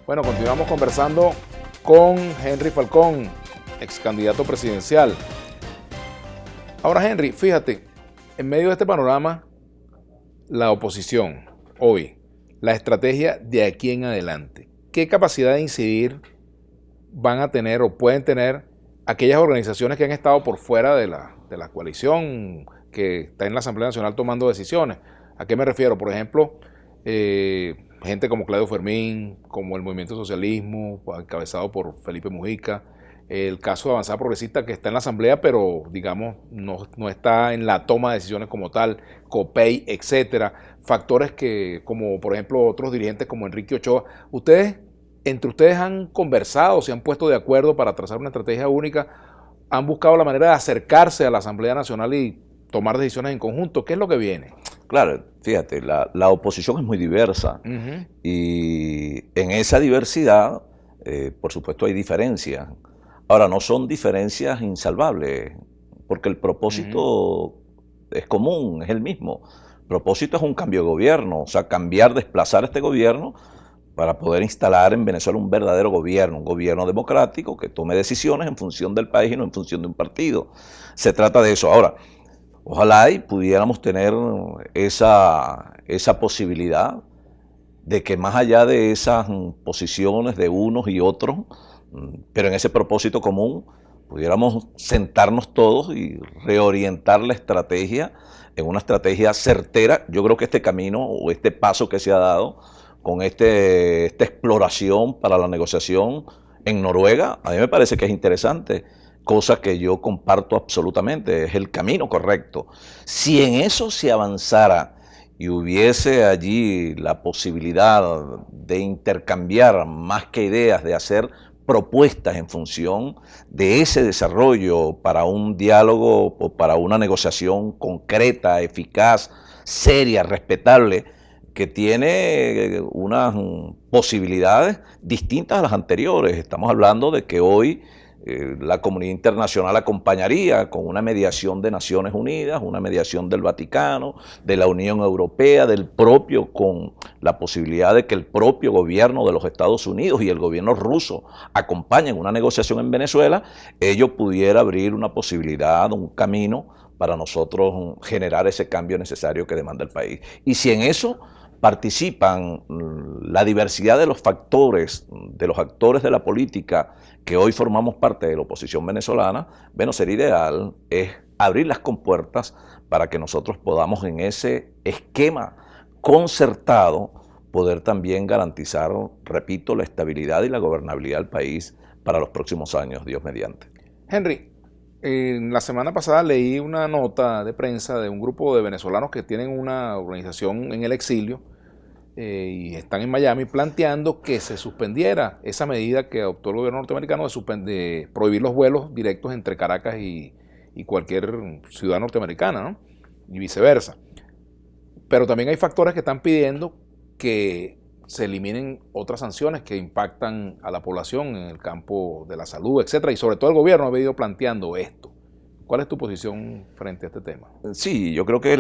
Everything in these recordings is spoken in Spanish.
Bueno, continuamos conversando con Henry Falcón, ex candidato presidencial. Ahora, Henry, fíjate, en medio de este panorama, la oposición, hoy, la estrategia de aquí en adelante, ¿qué capacidad de incidir van a tener o pueden tener aquellas organizaciones que han estado por fuera de la coalición, que está en la Asamblea Nacional tomando decisiones? ¿A qué me refiero? Por ejemplo, gente como Claudio Fermín, como el Movimiento Socialismo, encabezado por Felipe Mujica, el caso de Avanzada Progresista, que está en la Asamblea, pero digamos no está en la toma de decisiones como tal, COPEI, etcétera, factores que, como por ejemplo otros dirigentes como Enrique Ochoa, entre ustedes han conversado, se han puesto de acuerdo para trazar una estrategia única, han buscado la manera de acercarse a la Asamblea Nacional y tomar decisiones en conjunto. ¿Qué es lo que viene? Claro, fíjate, la oposición es muy diversa y en esa diversidad, por supuesto, hay diferencias. Ahora, no son diferencias insalvables, porque el propósito es común, es el mismo. El propósito es un cambio de gobierno, o sea, cambiar, desplazar este gobierno para poder instalar en Venezuela un verdadero gobierno, un gobierno democrático que tome decisiones en función del país y no en función de un partido. Se trata de eso. Ahora, ojalá y pudiéramos tener esa posibilidad de que más allá de esas posiciones de unos y otros, pero en ese propósito común, pudiéramos sentarnos todos y reorientar la estrategia en una estrategia certera. Yo creo que este camino o este paso que se ha dado con esta exploración para la negociación en Noruega, a mí me parece que es interesante, cosa que yo comparto absolutamente, es el camino correcto. Si en eso se avanzara y hubiese allí la posibilidad de intercambiar más que ideas, de hacer propuestas en función de ese desarrollo para un diálogo o para una negociación concreta, eficaz, seria, respetable, que tiene unas posibilidades distintas a las anteriores. Estamos hablando de que hoy la comunidad internacional acompañaría con una mediación de Naciones Unidas, una mediación del Vaticano, de la Unión Europea, del propio, con la posibilidad de que el propio gobierno de los Estados Unidos y el gobierno ruso acompañen una negociación en Venezuela, ello pudiera abrir una posibilidad, un camino para nosotros generar ese cambio necesario que demanda el país. Y si en eso participan la diversidad de los factores, de los actores de la política que hoy formamos parte de la oposición venezolana, bueno, sería ideal es abrir las compuertas para que nosotros podamos en ese esquema concertado poder también garantizar, repito, la estabilidad y la gobernabilidad del país para los próximos años, Dios mediante. Henry, la semana pasada leí una nota de prensa de un grupo de venezolanos que tienen una organización en el exilio y están en Miami planteando que se suspendiera esa medida que adoptó el gobierno norteamericano de prohibir los vuelos directos entre Caracas y cualquier ciudad norteamericana, ¿no? Y viceversa. Pero también hay factores que están pidiendo que se eliminen otras sanciones que impactan a la población en el campo de la salud, etcétera, y sobre todo el gobierno ha venido planteando esto. ¿Cuál es tu posición frente a este tema? Sí, yo creo que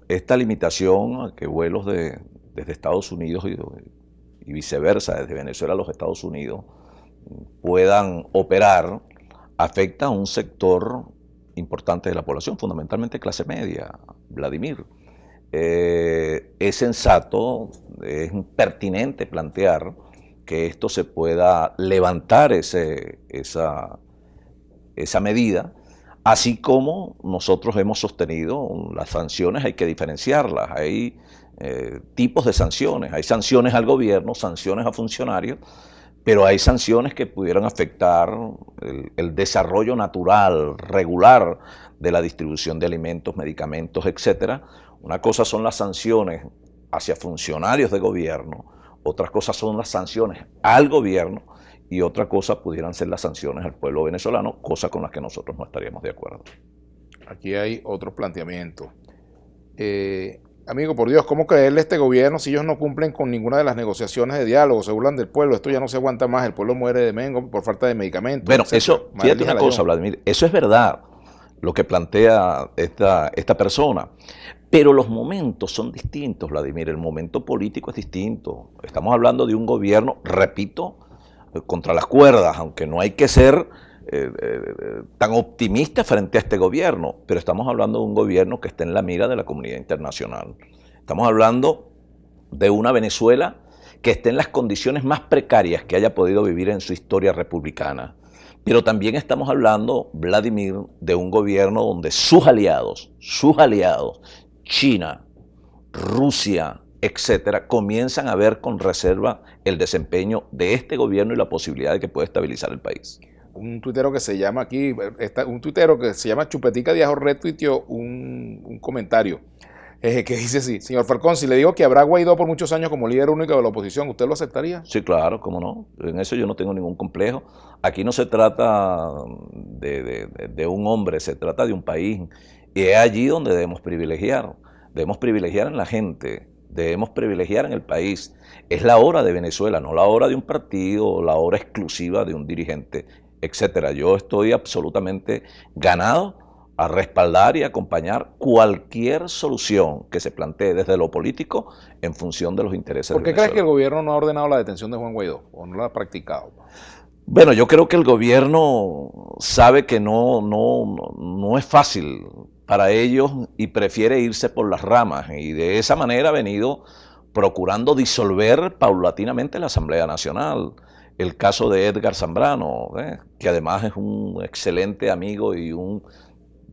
esta limitación a que vuelos desde Estados Unidos y viceversa, desde Venezuela a los Estados Unidos, puedan operar, afecta a un sector importante de la población, fundamentalmente clase media, Vladimir. Es sensato, es pertinente plantear que esto se pueda levantar esa medida, así como nosotros hemos sostenido las sanciones hay que diferenciarlas, hay tipos de sanciones, hay sanciones al gobierno, sanciones a funcionarios, pero hay sanciones que pudieran afectar el desarrollo natural, regular de la distribución de alimentos, medicamentos, etcétera. Una cosa son las sanciones hacia funcionarios de gobierno, otras cosas son las sanciones al gobierno y otra cosa pudieran ser las sanciones al pueblo venezolano, cosa con las que nosotros no estaríamos de acuerdo. Aquí hay otro planteamiento. Amigo, por Dios, ¿cómo creerle a este gobierno si ellos no cumplen con ninguna de las negociaciones de diálogo? Se burlan del pueblo, esto ya no se aguanta más, el pueblo muere de mengo por falta de medicamentos. Bueno, eso, fíjate una cosa, Vladimir, eso es verdad. lo que plantea esta persona. Pero los momentos son distintos, Vladimir. El momento político es distinto. Estamos hablando de un gobierno, repito, contra las cuerdas, aunque no hay que ser tan optimista frente a este gobierno, pero estamos hablando de un gobierno que está en la mira de la comunidad internacional. Estamos hablando de una Venezuela que esté en las condiciones más precarias que haya podido vivir en su historia republicana. Pero también estamos hablando, Vladimir, de un gobierno donde sus aliados, China, Rusia, etcétera, comienzan a ver con reserva el desempeño de este gobierno y la posibilidad de que pueda estabilizar el país. Un tuitero que se llama aquí, un tuitero que se llama Chupetica Díaz retuiteó un comentario que dice así: señor Falcón, si le digo que habrá Guaidó por muchos años como líder único de la oposición, ¿usted lo aceptaría? Sí, claro, cómo no. En eso yo no tengo ningún complejo. Aquí no se trata de un hombre, se trata de un país. Y es allí donde debemos privilegiar. Debemos privilegiar en la gente, debemos privilegiar en el país. Es la hora de Venezuela, no la hora de un partido, la hora exclusiva de un dirigente, etcétera. Yo estoy absolutamente ganado a respaldar y acompañar cualquier solución que se plantee desde lo político en función de los intereses de ¿Por qué Venezuela. crees que el gobierno no ha ordenado la detención de Juan Guaidó o no la ha practicado? Bueno, yo creo que el gobierno sabe que no es fácil para ellos y prefiere irse por las ramas, y de esa manera ha venido procurando disolver paulatinamente la Asamblea Nacional. El caso de Edgar Zambrano, que además es un excelente amigo y un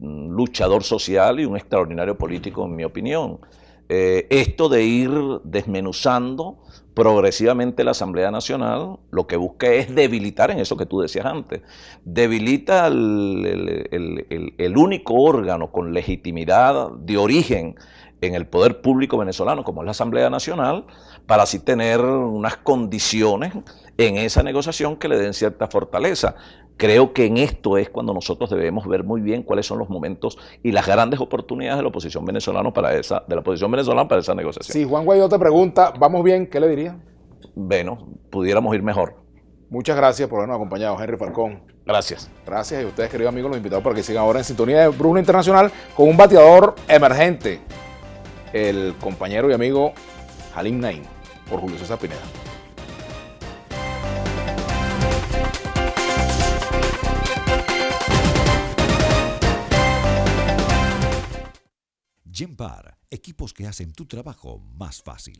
luchador social y un extraordinario político, en mi opinión. Esto de ir desmenuzando progresivamente la Asamblea Nacional, lo que busca es debilitar, en eso que tú decías antes, debilita el único órgano con legitimidad de origen en el poder público venezolano, como es la Asamblea Nacional, para así tener unas condiciones en esa negociación que le den cierta fortaleza. Creo que en esto es cuando nosotros debemos ver muy bien cuáles son los momentos y las grandes oportunidades de la oposición venezolana para esa negociación. Si Juan Guaidó te pregunta, ¿vamos bien? ¿Qué le diría? Bueno, pudiéramos ir mejor. Muchas gracias por habernos acompañado, Henry Falcón. Gracias. Gracias, y ustedes, queridos amigos, los invitamos para que sigan ahora en sintonía de Brújula Internacional con un bateador emergente, el compañero y amigo Halim Naim, por Julio César Pineda. Genpar, equipos que hacen tu trabajo más fácil.